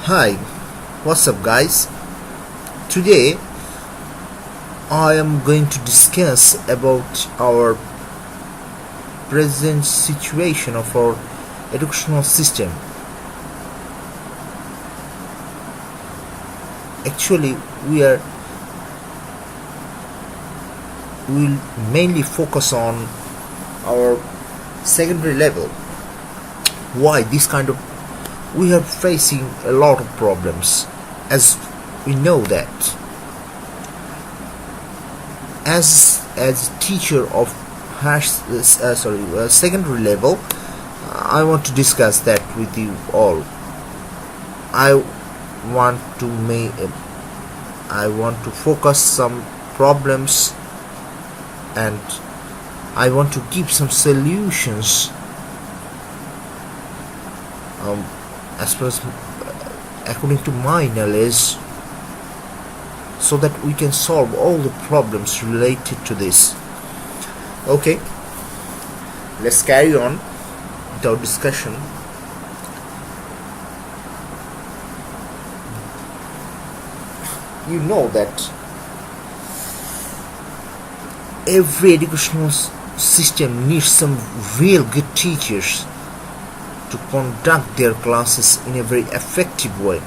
Hi, what's up, guys? Today I am going to discuss about our present situation of our educational system. Actually, will mainly focus on our secondary level. Why this kind of we are facing a lot of problems, as we know that as a teacher of secondary level. I want to discuss that with you all. I want to focus some problems, and I want to give some solutions, as far as according to my knowledge, so that we can solve all the problems related to this. Okay, let's carry on with our discussion. You know that every educational system needs some real good teachers to conduct their classes in a very effective way,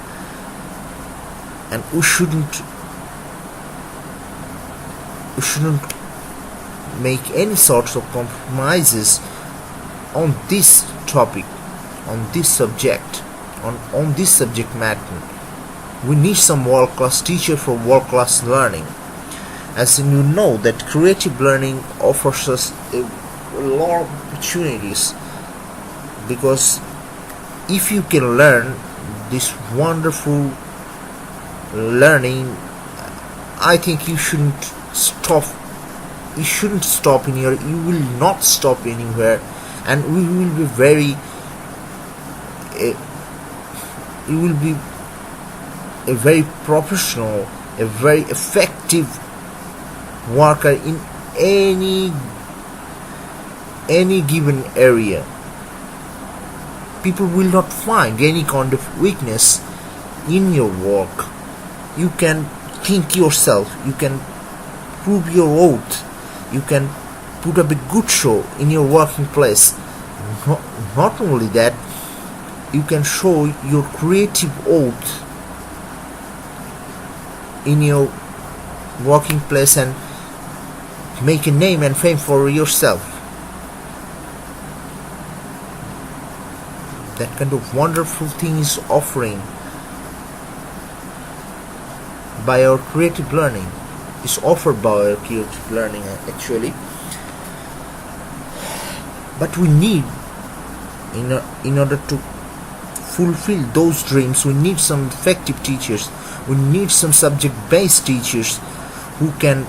and we shouldn't make any sorts of compromises on this topic, on this subject matter. We need some world-class teacher for world-class learning. As you know that creative learning offers us a lot of opportunities, because if you can learn this wonderful learning, I think you shouldn't stop you will not stop anywhere, and we will be you will be a very professional, a very effective worker in any given area. People will not find any kind of weakness in your work. You can think yourself, you can prove your oath, you can put up a good show in your working place. Not only that, you can show your creative oath in your working place and make a name and fame for yourself. That kind of wonderful thing is offering by our creative learning, is offered by our creative learning actually. But we need, in order to fulfill those dreams, we need some effective teachers. We need some subject-based teachers who can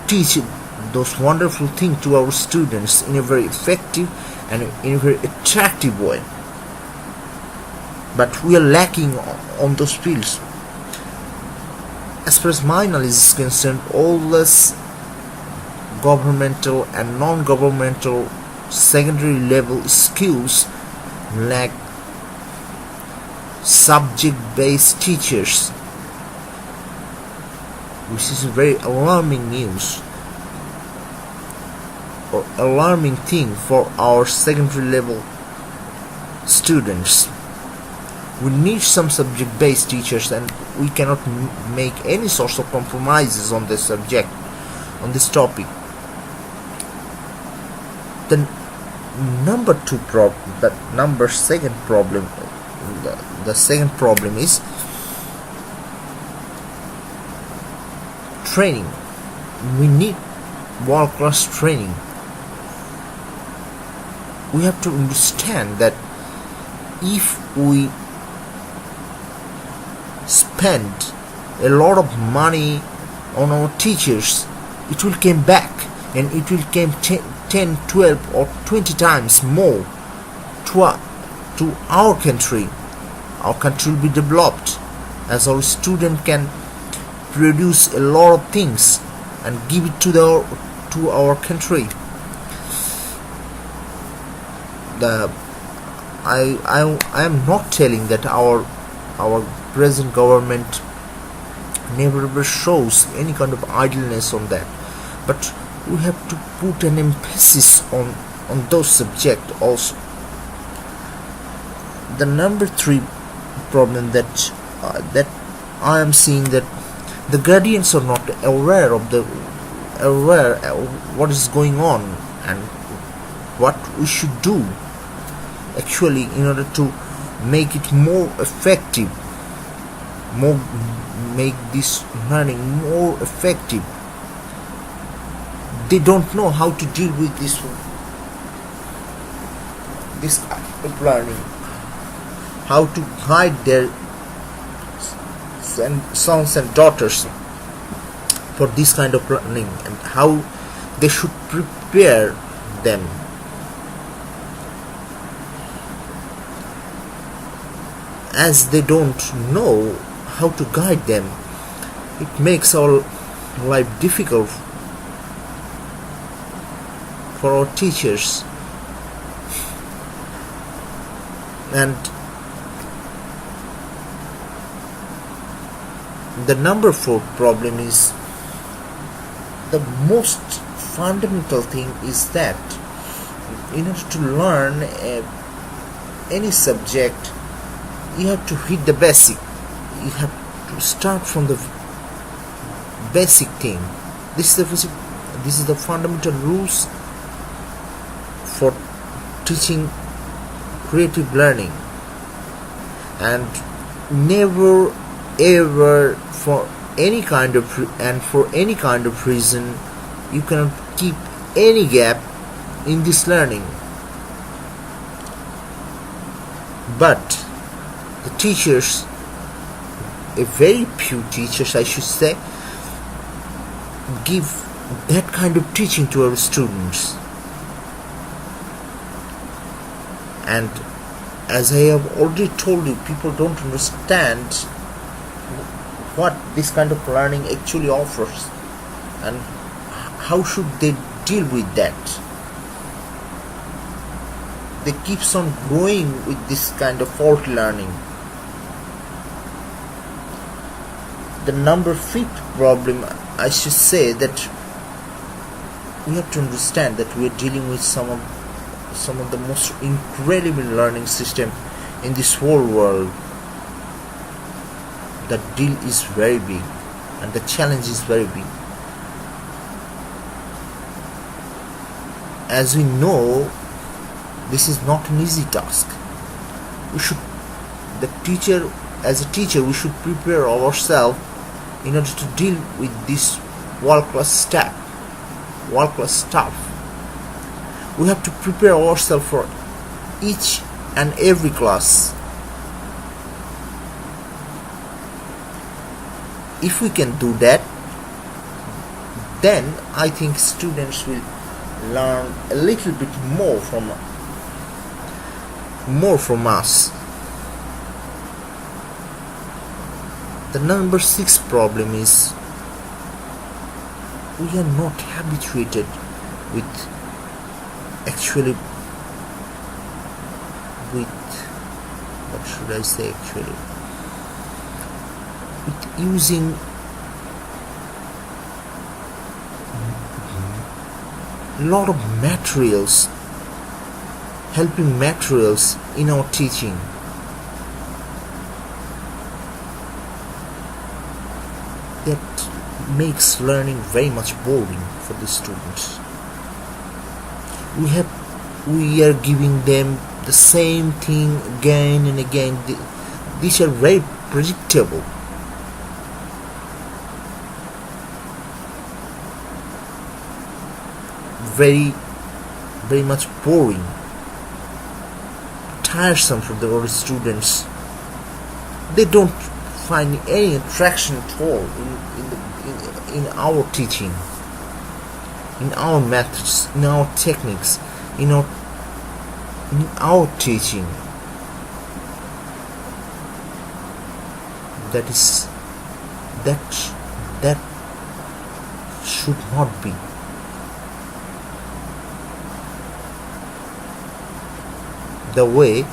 teach those wonderful things to our students in a very effective and in a very attractive way. But we are lacking on those fields. As far as my knowledge is concerned, all this governmental and non-governmental secondary level schools lack subject-based teachers, which is a very alarming news, or alarming thing for our secondary level students. We need some subject-based teachers, and we cannot make any sorts of compromises on this subject, on this topic. The second problem is training. We need world-class training. We have to understand that if we spend a lot of money on our teachers, it will come back, and it will come 10, 12 or 20 times more to our country. Our country will be developed, as our student can produce a lot of things and give it to our country. I am not telling that our present government never ever shows any kind of idleness on that, but we have to put an emphasis on those subjects also. The number three problem that I am seeing, that the guardians are not aware of what is going on and what we should do actually in order to make it more effective, make this learning more effective. They don't know how to deal with this kind of learning, how to guide their sons and daughters for this kind of learning, and how they should prepare them. As they don't know how to guide them, it makes our life difficult for our teachers. And the number four problem is, the most fundamental thing is that in order to learn any subject, you have to hit the basic. You have to start from the basic thing. This is the fundamental rules for teaching creative learning. And never ever, for any kind of reason, you cannot keep any gap in this learning. But the teachers, a very few teachers I should say, give that kind of teaching to our students. And as I have already told you, people don't understand what this kind of learning actually offers and how should they deal with that. They keeps on going with this kind of faulty learning. The number fifth problem, I should say, that we have to understand that we are dealing with some of the most incredible learning system in this whole world. The deal is very big and the challenge is very big. As we know, this is not an easy task. As a teacher, we should prepare ourselves in order to deal with this world-class staff. We have to prepare ourselves for each and every class. If we can do that, then I think students will learn a little bit more from us. The number six problem is, we are not habituated with using a lot of helping materials in our teaching. That makes learning very much boring for the students. We are giving them the same thing again and again. These are very predictable. Very, very much boring, tiresome for the older students. They don't find any attraction at all in our teaching, in our methods, in our techniques, in our teaching. That should not be. The way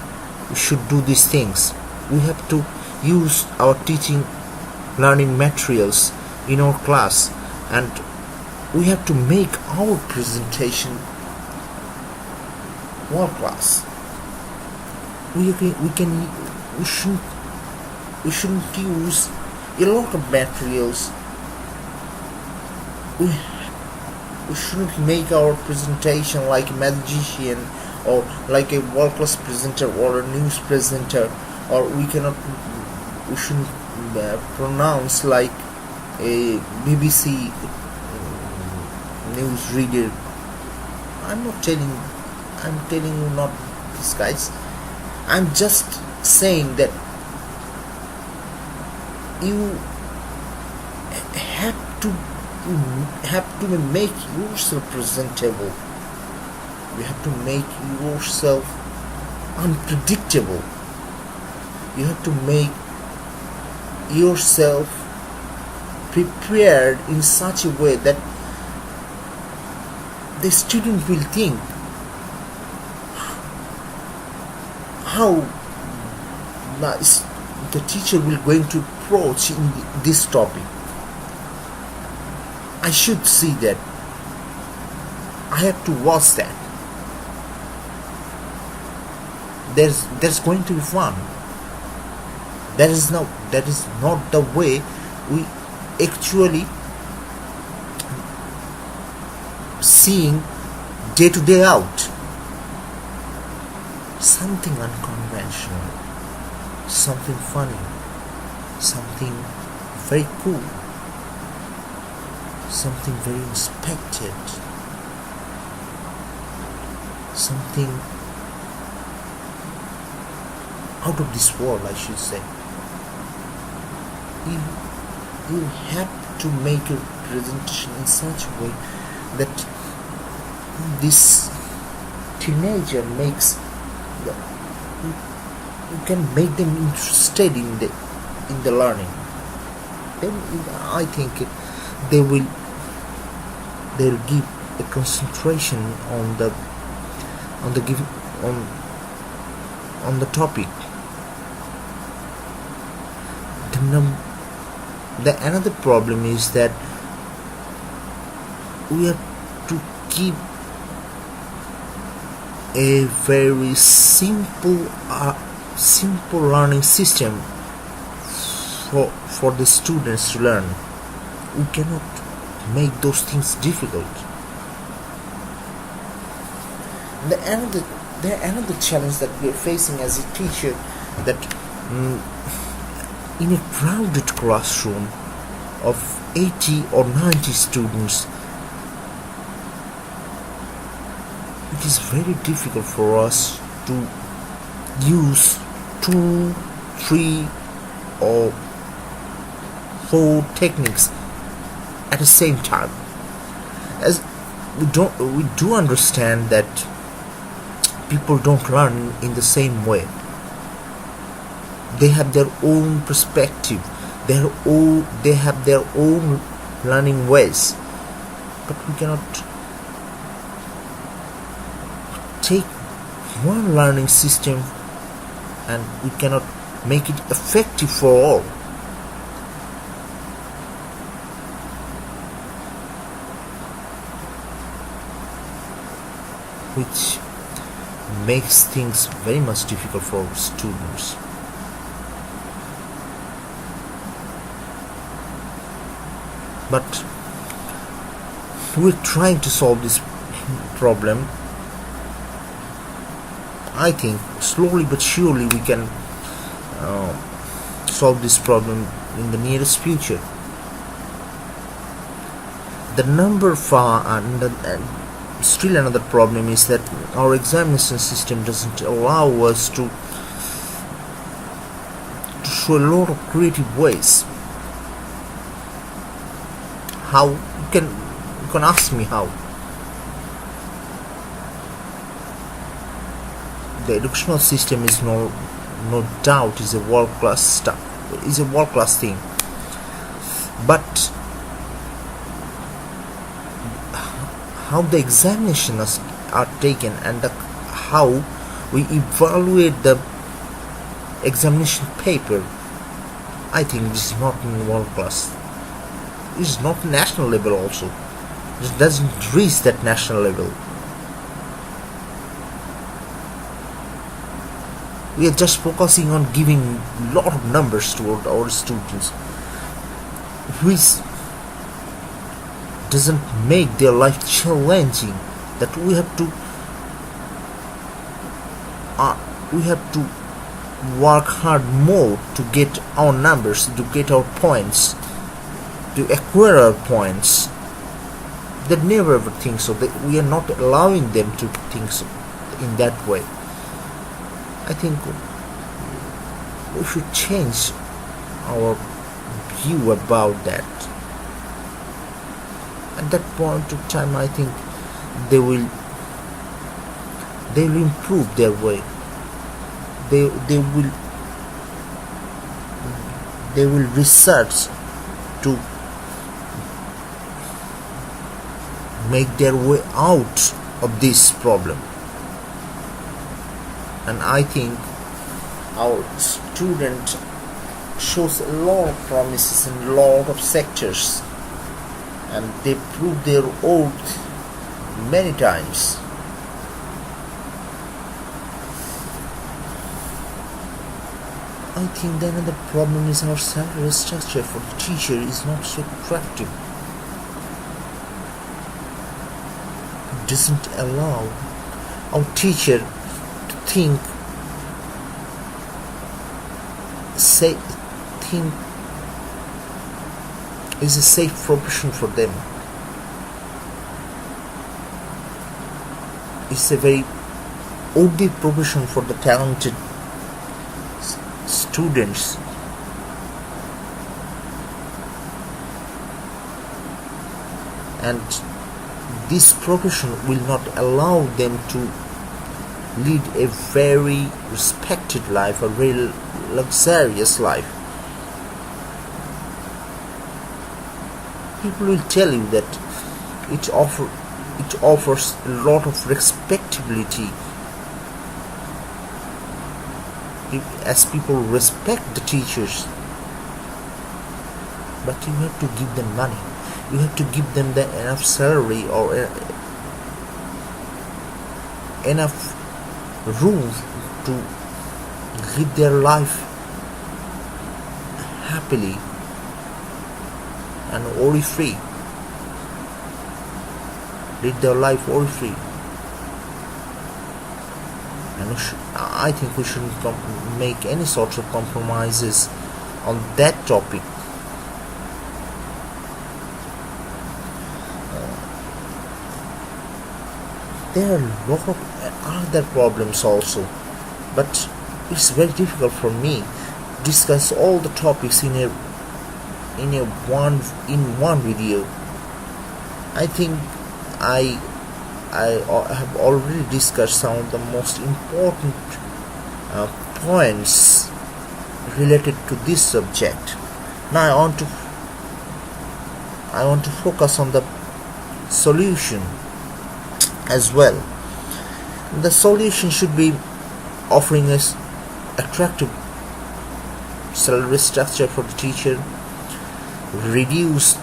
we should do these things. We have to use our teaching learning materials in our class, and we have to make our presentation world class. We shouldn't use a lot of materials. We shouldn't make our presentation like a magician, or like a world class presenter or a news presenter, or we shouldn't pronounce like a BBC news reader. I'm telling you not this, guys. I'm just saying that you have to make yourself presentable. You have to make yourself unpredictable. You have to make yourself prepared in such a way that the student will think how the teacher will going to approach in this topic. I should see that. I have to watch that. There's going to be fun. That is not the way we actually seeing day to day out. Something unconventional, something funny, something very cool, something very unexpected, something out of this world, I should say. You have to make your presentation in such a way that this teenager makes you can make them interested in the learning. Then I think they'll give a concentration on the topic. Another problem is that we have to keep a very simple learning system for the students to learn. We cannot make those things difficult. Another challenge that we are facing as a teacher, that in a crowded classroom of 80 or 90 students, it is very difficult for us to use 2, 3 or 4 techniques at the same time. As we do understand that people don't learn in the same way. They have their own perspective. They have their own learning ways. But we cannot take one learning system and we cannot make it effective for all. Which makes things very much difficult for students. But we're trying to solve this problem. I think slowly but surely we can solve this problem in the nearest future. The number far and still another problem is that our examination system doesn't allow us to show a lot of creative ways. How? You can ask me how. The educational system is no doubt is a world class stuff. Is a world class thing. But how the examinations are taken and how we evaluate the examination paper, I think this is not in world class. It is not national level also. It doesn't reach that national level. We are just focusing on giving a lot of numbers to our students, which doesn't make their life challenging. That we have to work hard more to get our numbers, to get our points, to acquire our points. They never ever think so. We are not allowing them to think so in that way. I think we should change our view about that. At that point of time, I think they will improve their way. They will research to make their way out of this problem. And I think our student shows a lot of promises in a lot of sectors, and they prove their worth many times. I think then another problem is our salary structure for the teacher is not so attractive. It doesn't allow our teacher to think is a safe profession for them. It's a very worthy profession for the talented students. And this profession will not allow them to lead a very respected life, a very luxurious life. People will tell you that it offers a lot of respectability, as people respect the teachers. But you have to give them money. You have to give them enough salary or enough room to live their life happily and worry-free. Live their life worry-free. And I think we shouldn't make any sorts of compromises on that topic. There are a lot of other problems also, but it's very difficult for me to discuss all the topics in one video. I think I have already discussed some of the most important points related to this subject. Now I want to focus on the solution as well. The solution should be offering us attractive salary structure for the teacher, reduce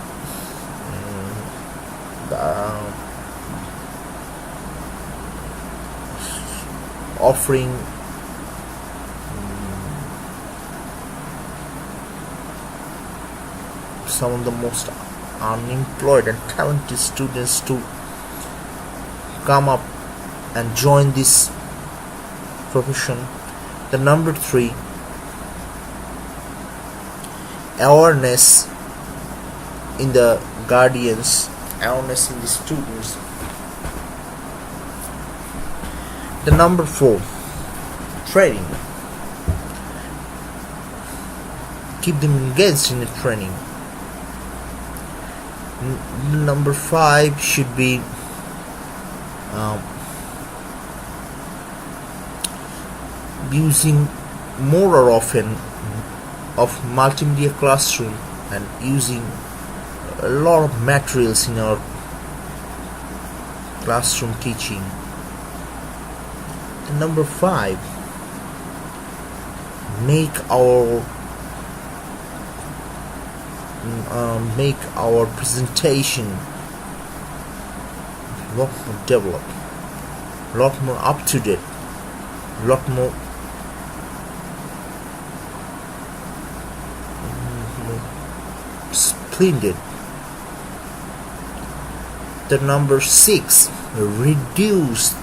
offering some of the most unemployed and talented students to come up and join this profession. The number 3, awareness in the guardians, awareness in the students. The number 4, training. Keep them engaged in the training. Number 5 should be using more or often of multimedia classroom and using a lot of materials in our classroom teaching. And number 5, make our presentation a lot more developed, a lot more up to date, a lot more splendid. The number 6, reduce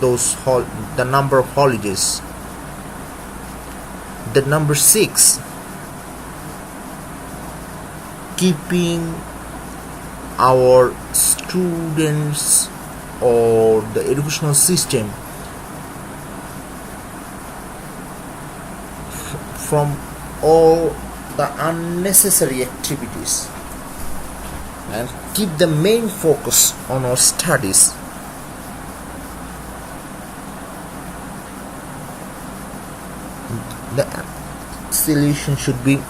the number of holidays. The number 6, keeping our students or the educational system from all the unnecessary activities and keep the main focus on our studies. The solution should be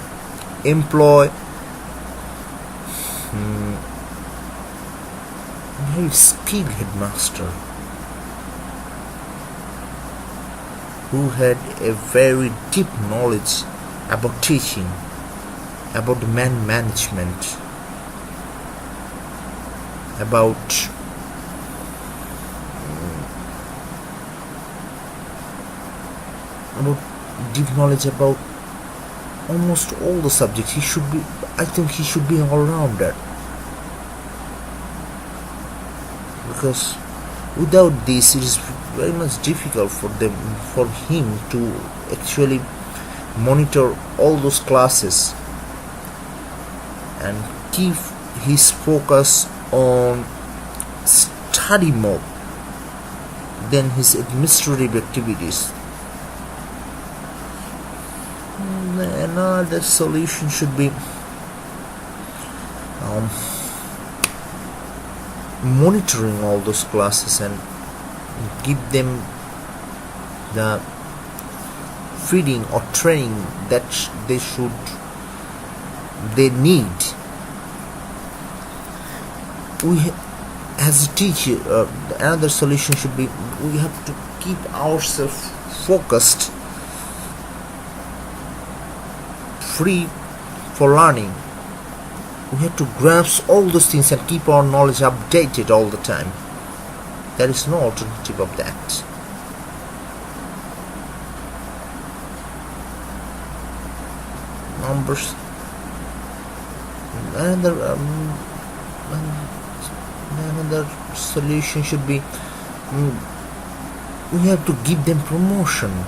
employ very skilled headmaster who had a very deep knowledge about teaching, about the management, about deep knowledge about almost all the subjects. I think he should be all-rounder, because without this it is very much difficult for him to actually monitor all those classes and keep his focus on study more than his administrative activities. Another solution should be monitoring all those classes and give them the feeding or training that they need. As a teacher, another solution should be we have to keep ourselves focused, free for learning. We have to grasp all those things and keep our knowledge updated all the time. There is no alternative of that. Numbers. Another solution should be we have to give them promotion,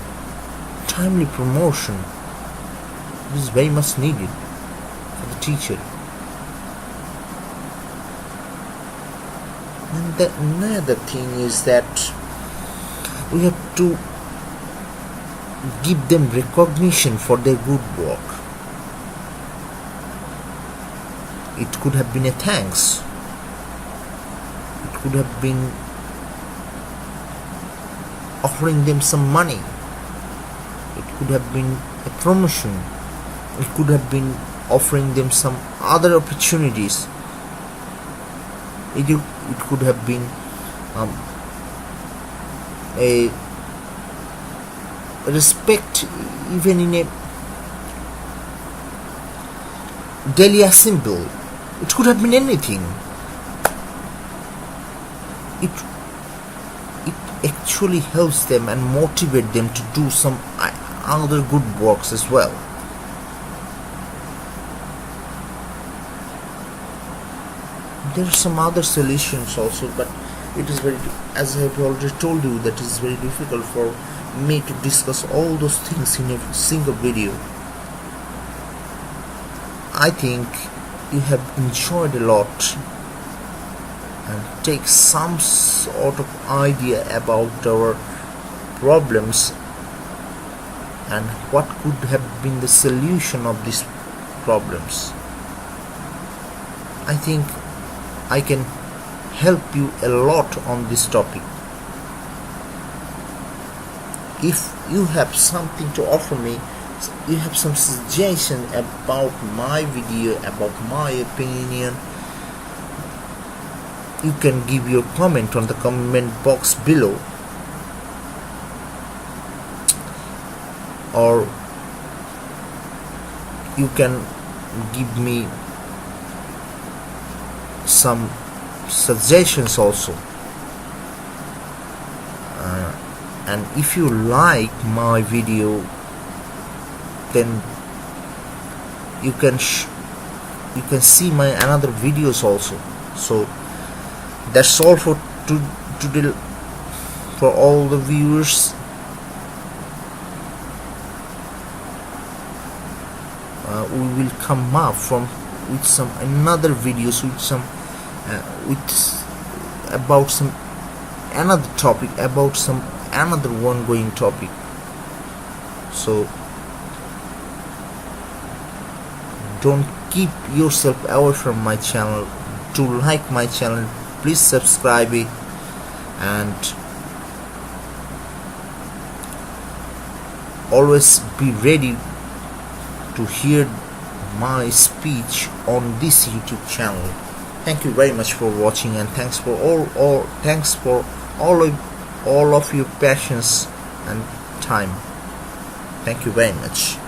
timely promotion. This is very much needed for the teacher. And another thing is that we have to give them recognition for their good work. It could have been a thanks. It could have been offering them some money. It could have been a promotion. It could have been offering them some other opportunities. It could have been a respect even in a daily assembly. It could have been anything. It actually helps them and motivate them to do some other good works as well. There are some other solutions also, but it is very, as I have already told you, that it is very difficult for me to discuss all those things in a single video. I think you have enjoyed a lot and take some sort of idea about our problems and what could have been the solution of these problems. I think I can help you a lot on this topic. If you have something to offer me, you have some suggestion about my video, about my opinion, you can give your comment on the comment box below. or you can give me some suggestions also. And if you like my video, then you can see my another videos also. So that's all for today for all the viewers. We will come up with some another videos with some about some another topic, about some another ongoing topic. So don't keep yourself away from my channel. To like my channel, please subscribe it, and always be ready to hear my speech on this YouTube channel. Thank you very much for watching, and thanks for all of your patience and time. Thank you very much.